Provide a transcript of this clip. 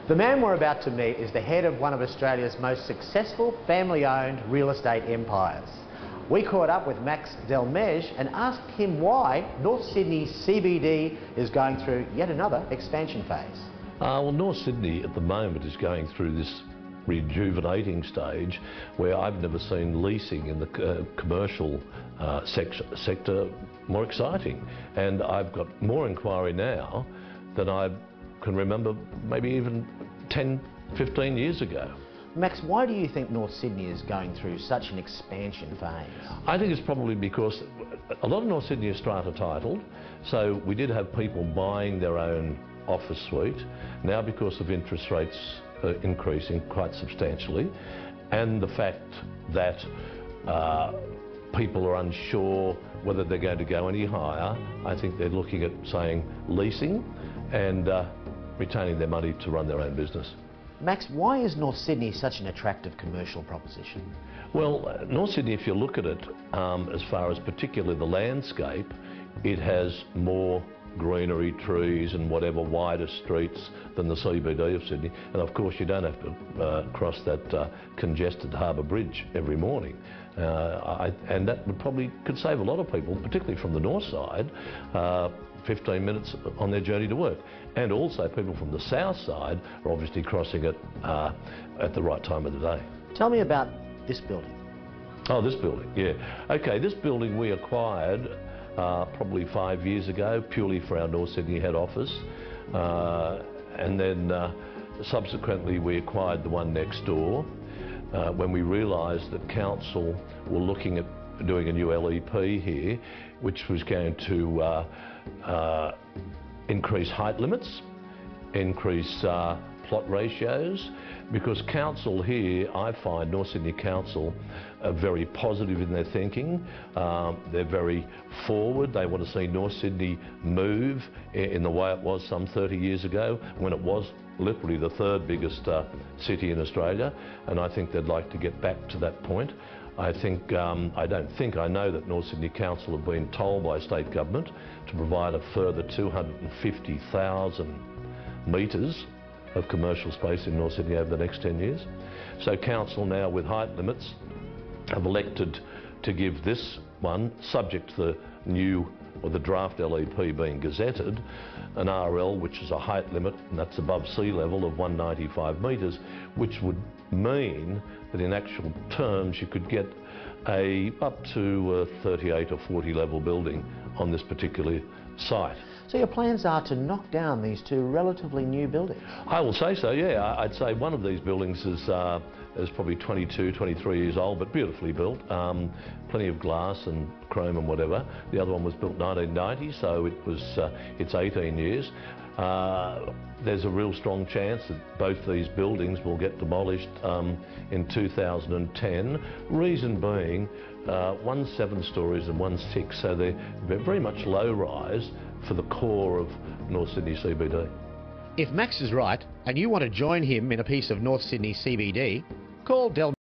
The man we're about to meet is the head of one of Australia's most successful family-owned real estate empires. We caught up with Max Delmege and asked him why North Sydney CBD is going through yet another expansion phase. Well, North Sydney at the moment is going through this rejuvenating stage where I've never seen leasing in the commercial sector more exciting. And I've got more inquiry now than I can remember maybe even 10, 15 years ago. Max, why do you think North Sydney is going through such an expansion phase? I think it's probably because a lot of North Sydney is strata titled, so we did have people buying their own office suite. Now, because of interest rates increasing quite substantially, and the fact that people are unsure whether they're going to go any higher, I think they're looking at saying leasing and retaining their money to run their own business. Max, why is North Sydney such an attractive commercial proposition? Well, North Sydney, if you look at it, as far as particularly the landscape, it has more greenery, trees and whatever, wider streets than the CBD of Sydney. And of course you don't have to cross that congested harbour bridge every morning. And that could save a lot of people, particularly from the north side, 15 minutes on their journey to work. And also people from the south side are obviously crossing it at the right time of the day. Tell me about this building. Oh, this building, yeah. Okay, this building we acquired probably 5 years ago, purely for our North Sydney head office. And then subsequently we acquired the one next door when we realised that council were looking at doing a new LEP here, which was going to increase height limits, increase plot ratios, because council here, I find North Sydney Council are very positive in their thinking. They're very forward. They want to see North Sydney move in the way it was some 30 years ago, when it was literally the third biggest city in Australia, and I think they'd like to get back to that point. I know that North Sydney Council have been told by state government to provide a further 250,000 metres of commercial space in North Sydney over the next 10 years. So council now, with height limits, have elected to give this one, subject to the new or the draft LEP being gazetted, an RL, which is a height limit, and that's above sea level, of 195 metres, which would mean that in actual terms you could get up to a 38 or 40 level building on this particular site. So your plans are to knock down these two relatively new buildings? I will say so, yeah. I'd say one of these buildings is probably 22, 23 years old, but beautifully built. Plenty of glass and chrome and whatever. The other one was built 1990, so it's 18 years. There's a real strong chance that both these buildings will get demolished in 2010. Reason being, one's 7 stories and one's 6, so they're very much low rise for the core of North Sydney CBD. If Max is right and you want to join him in a piece of North Sydney CBD, call Delmege.